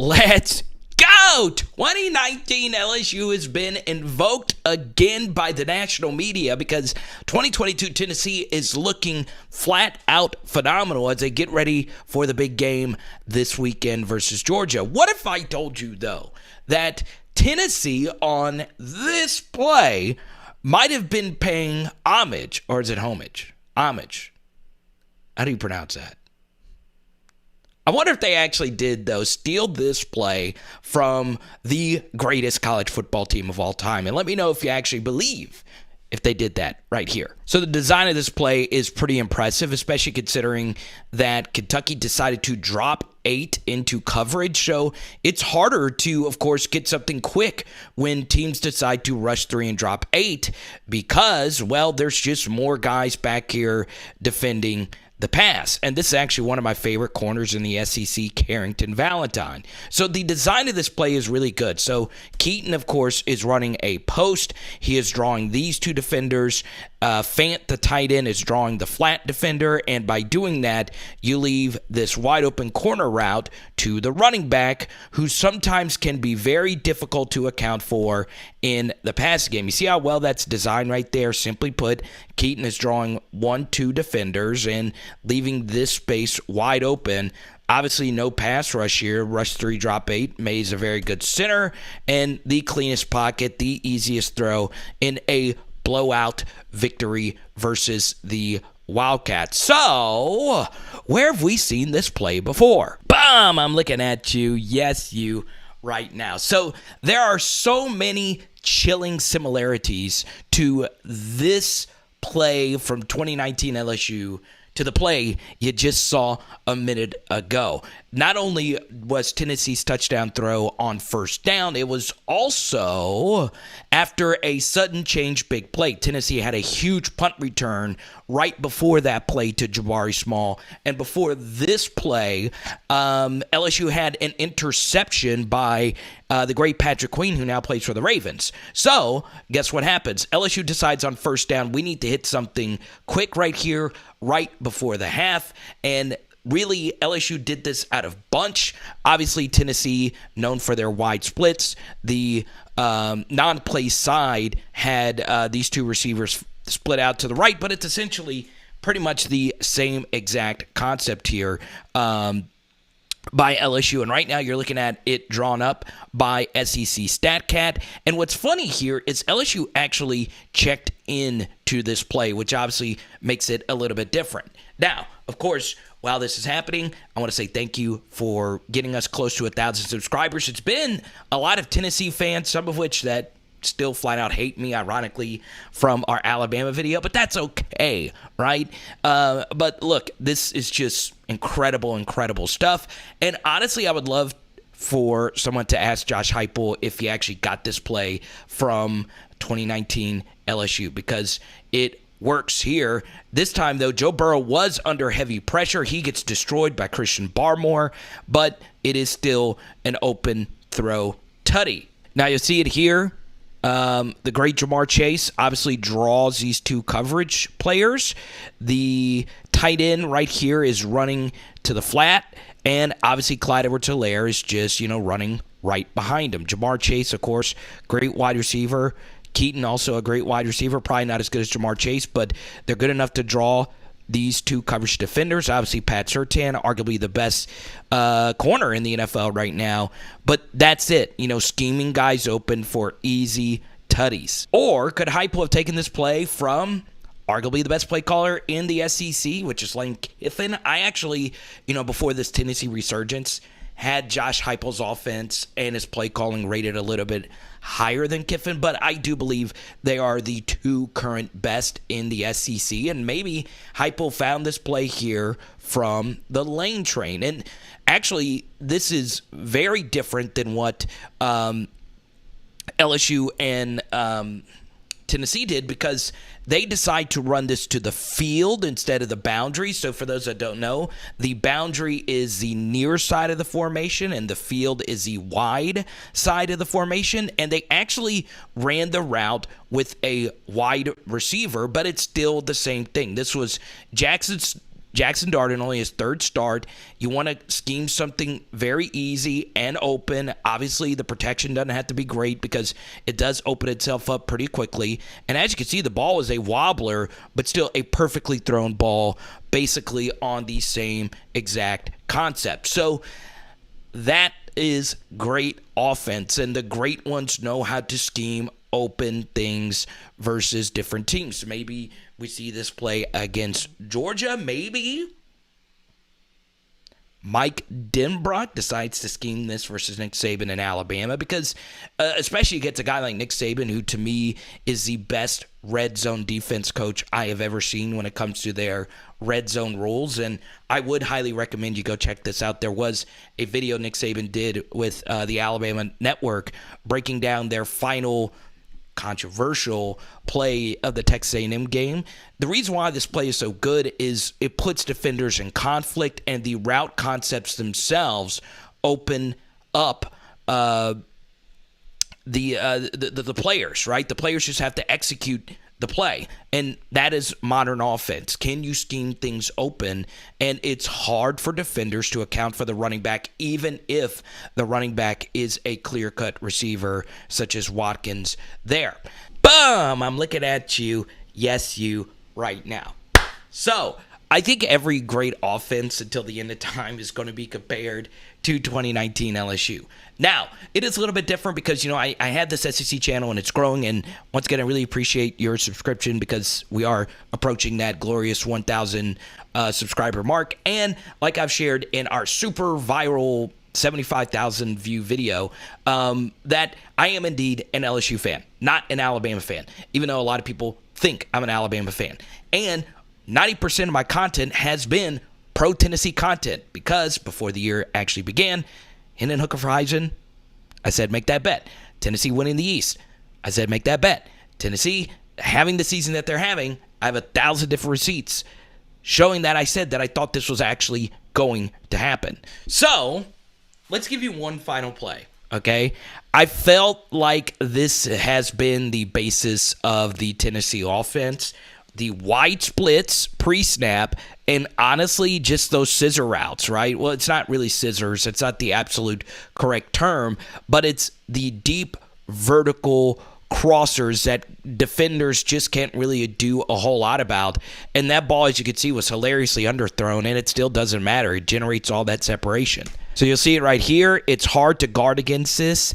Let's go! 2019 LSU has been invoked again by the national media because 2022 Tennessee is looking flat out phenomenal as they get ready for the big game this weekend versus Georgia. What if I told you, though, that Tennessee on this play might have been paying homage, or is it homage? Homage. How do you pronounce that? I wonder if they actually did, though, steal this play from the greatest college football team of all time. And let me know if you actually believe if they did that right here. So the design of this play is pretty impressive, especially considering that Kentucky decided to drop 8 into coverage. So it's harder to, of course, get something quick when teams decide to rush 3 and drop 8 because, well, there's just more guys back here defending the pass. And this is actually one of my favorite corners in the SEC, Carrington Valentine. So the design of this play is really good. So Keaton, of course, is running a post. He is drawing these two defenders. Fant, the tight end, is drawing the flat defender. And by doing that, you leave this wide open corner route to the running back, who sometimes can be very difficult to account for in the passing game. You see how well that's designed right there? Simply put, Keaton is drawing 1-2 defenders and leaving this space wide open. Obviously, no pass rush here. Rush 3, drop 8. May's a very good center and the cleanest pocket, the easiest throw in a blowout victory versus the Wildcats. So, where have we seen this play before? Bam! I'm looking at you. Yes, you right now. So, there are so many chilling similarities to this play from 2019 LSU to the play you just saw a minute ago. Not only was Tennessee's touchdown throw on first down, it was also after a sudden change big play. Tennessee had a huge punt return right before that play to Jabari Small. And before this play, LSU had an interception by the great Patrick Queen, who now plays for the Ravens. So, guess what happens? LSU decides on first down, we need to hit something quick right here, right before the half. And really, LSU did this out of bunch. Obviously, Tennessee, known for their wide splits. The non-play side had these two receivers split out to the right, but it's essentially pretty much the same exact concept here by LSU. And right now you're looking at it drawn up by SEC StatCat. And what's funny here is LSU actually checked in to this play, which obviously makes it a little bit different. Now, of course, while this is happening, I want to say thank you for getting us close to 1,000 subscribers. It's been a lot of Tennessee fans, some of which that still flat out hate me, ironically, from our Alabama video, but that's okay, right? But look, this is just incredible stuff. And honestly, I would love for someone to ask Josh Heupel if he actually got this play from 2019 LSU, because it works here. This time, though, Joe Burrow was under heavy pressure. He gets destroyed by Christian Barmore, but it is still an open throw tutty. Now, you'll see it here. The great Jamar Chase obviously draws these two coverage players. The tight end right here is running to the flat, and obviously Clyde Edwards-Helaire is just, running right behind him. Jamar Chase, of course, great wide receiver. Keaton, also a great wide receiver, probably not as good as Jamar Chase, but they're good enough to draw these two coverage defenders. Obviously, Pat Surtain, arguably the best corner in the NFL right now. But that's it. Scheming guys open for easy tutties. Or could Heupel have taken this play from arguably the best play caller in the SEC, which is Lane Kiffin? I actually, before this Tennessee resurgence, had Josh Heupel's offense and his play calling rated a little bit higher than Kiffin, but I do believe they are the two current best in the SEC, and maybe Heupel found this play here from the Lane train. And actually, this is very different than what LSU and Tennessee did, because they decide to run this to the field instead of the boundary. So for those that don't know, the boundary is the near side of the formation and the field is the wide side of the formation. And they actually ran the route with a wide receiver, but it's still the same thing. This was Jackson's Jackson Darden only his third start. You want to scheme something very easy and open. Obviously, the protection doesn't have to be great because it does open itself up pretty quickly. And as you can see, the ball was a wobbler, but still a perfectly thrown ball, basically on the same exact concept. So that is great offense, and the great ones know how to scheme open things versus different teams. Maybe we see this play against Georgia. Maybe Mike Denbrock decides to scheme this versus Nick Saban in Alabama because especially against a guy like Nick Saban, who to me is the best red zone defense coach I have ever seen when it comes to their red zone rules. And I would highly recommend you go check this out. There was a video Nick Saban did with the Alabama Network breaking down their final controversial play of the Texas A&M game. The reason why this play is so good is it puts defenders in conflict, and the route concepts themselves open up the players, right? The players just have to execute the play, and that is modern offense. Can you scheme things open? And it's hard for defenders to account for the running back, even if the running back is a clear-cut receiver such as Watkins there. Boom! I'm looking at you. Yes, you right now. So I think every great offense until the end of time is going to be compared to 2019 LSU. Now, it is a little bit different because, I had this SEC channel and it's growing. And once again, I really appreciate your subscription because we are approaching that glorious 1,000 subscriber mark. And like I've shared in our super viral 75,000 view video, that I am indeed an LSU fan, not an Alabama fan, even though a lot of people think I'm an Alabama fan. And 90% of my content has been pro-Tennessee content because before the year actually began, Hendon Hooker for Heisman, I said make that bet. Tennessee winning the East, I said make that bet. Tennessee having the season that they're having, I have 1,000 different receipts showing that I said that I thought this was actually going to happen. So let's give you one final play, okay? I felt like this has been the basis of the Tennessee offense. The wide splits pre-snap, and honestly, just those scissor routes, right? Well, it's not really scissors. It's not the absolute correct term, but it's the deep vertical crossers that defenders just can't really do a whole lot about. And that ball, as you can see, was hilariously underthrown, and it still doesn't matter. It generates all that separation. So you'll see it right here. It's hard to guard against this.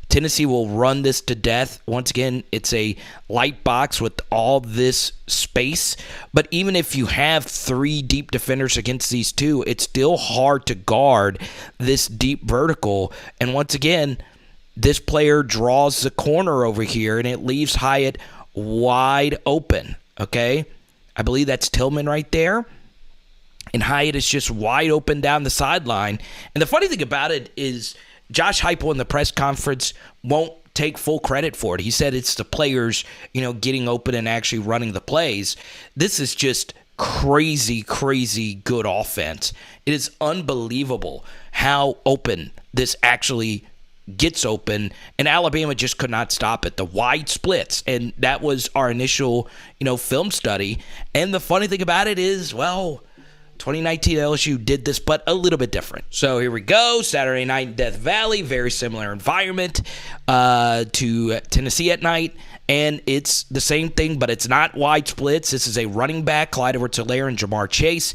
Tennessee will run this to death. Once again, it's a light box with all this space. But even if you have three deep defenders against these two, it's still hard to guard this deep vertical. And once again, this player draws the corner over here, and it leaves Hyatt wide open, okay? I believe that's Tillman right there. And Hyatt is just wide open down the sideline. And the funny thing about it is Josh Heupel in the press conference won't take full credit for it. He said it's the players, getting open and actually running the plays. This is just crazy, crazy good offense. It is unbelievable how open this actually gets open, and Alabama just could not stop it. The wide splits, and that was our initial, film study. And the funny thing about it is, 2019 LSU did this, but a little bit different. So here we go. Saturday night in Death Valley. Very similar environment to Tennessee at night. And it's the same thing, but it's not wide splits. This is a running back, Clyde Edwards-Helaire and Ja'Marr Chase.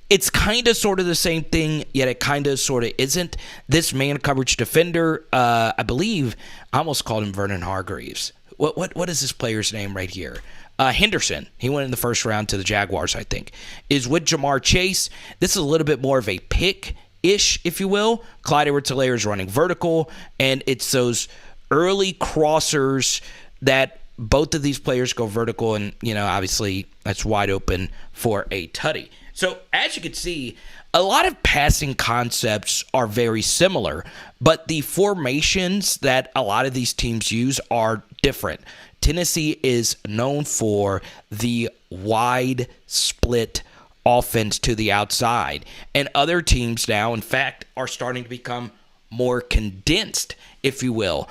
It's kind of sort of the same thing, yet it kind of sort of isn't. This man coverage defender, I believe, I almost called him Vernon Hargreaves. What is this player's name right here? Henderson, he went in the first round to the Jaguars, I think, is with Ja'Marr Chase. This is a little bit more of a pick-ish, if you will. Clyde Edwards-Helaire is running vertical, and it's those early crossers that both of these players go vertical, and, obviously that's wide open for a tutty. So as you can see, a lot of passing concepts are very similar, but the formations that a lot of these teams use are different. Tennessee is known for the wide split offense to the outside. And other teams now, in fact, are starting to become more condensed, if you will,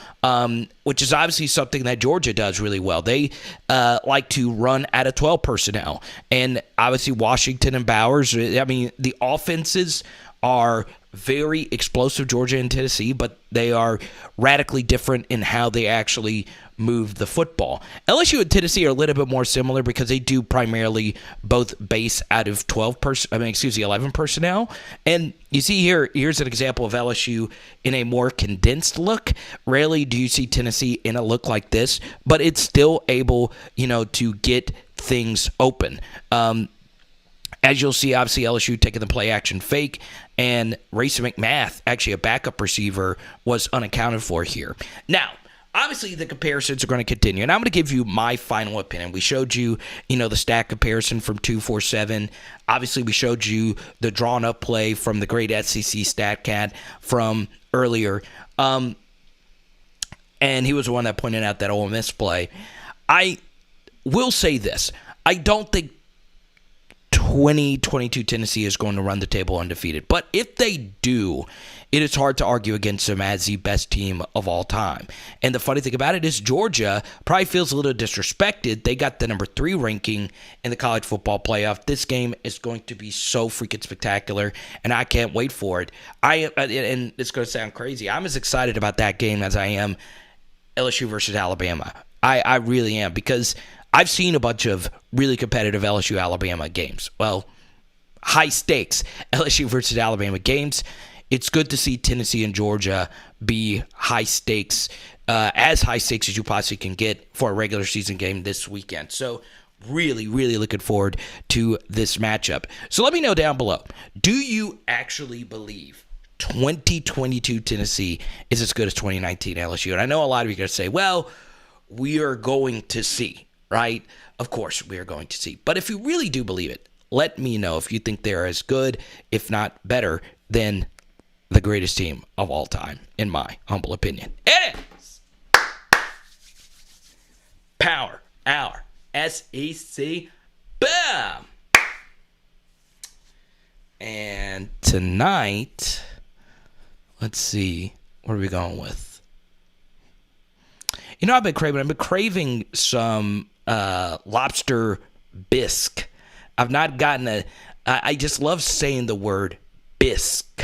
which is obviously something that Georgia does really well. They like to run out of 12 personnel. And obviously Washington and Bowers, I mean, the offenses are very explosive, Georgia and Tennessee, but they are radically different in how they actually move the football. LSU and Tennessee are a little bit more similar because they do primarily both base out of 11 personnel. And you see here's an example of LSU in a more condensed look. Rarely do you see Tennessee in a look like this, but it's still able, to get things open. As you'll see, obviously LSU taking the play action fake, and Racing McMath, actually a backup receiver, was unaccounted for here. Now, obviously the comparisons are going to continue, and I'm going to give you my final opinion. We showed you, the stat comparison from 247. Obviously, we showed you the drawn-up play from the great SEC StatCat from earlier, and he was the one that pointed out that Ole Miss play. I will say this. I don't think 2022 Tennessee is going to run the table undefeated. But if they do, it is hard to argue against them as the best team of all time. And the funny thing about it is Georgia probably feels a little disrespected. They got the number 3 ranking in the College Football Playoff. This game is going to be so freaking spectacular, and I can't wait for it. And it's going to sound crazy. I'm as excited about that game as I am LSU versus Alabama. I really am, because I've seen a bunch of really competitive LSU-Alabama games. Well, high-stakes LSU versus Alabama games. It's good to see Tennessee and Georgia be high-stakes, as high-stakes as you possibly can get for a regular season game this weekend. So really, really looking forward to this matchup. So let me know down below, do you actually believe 2022 Tennessee is as good as 2019 LSU? And I know a lot of you are going to say, well, we are going to see. Right? Of course, we are going to see. But if you really do believe it, let me know if you think they're as good, if not better, than the greatest team of all time, in my humble opinion. It is Power Hour SEC. Boom! And tonight, let's see, what are we going with? I've been craving some lobster bisque. I've not gotten I just love saying the word bisque.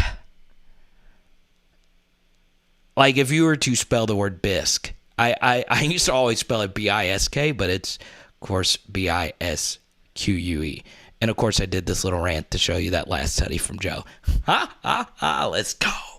Like if you were to spell the word bisque, I used to always spell it B-I-S-K, but it's, of course, B-I-S-Q-U-E. And, of course, I did this little rant to show you that last study from Joe. Ha, ha, ha, let's go.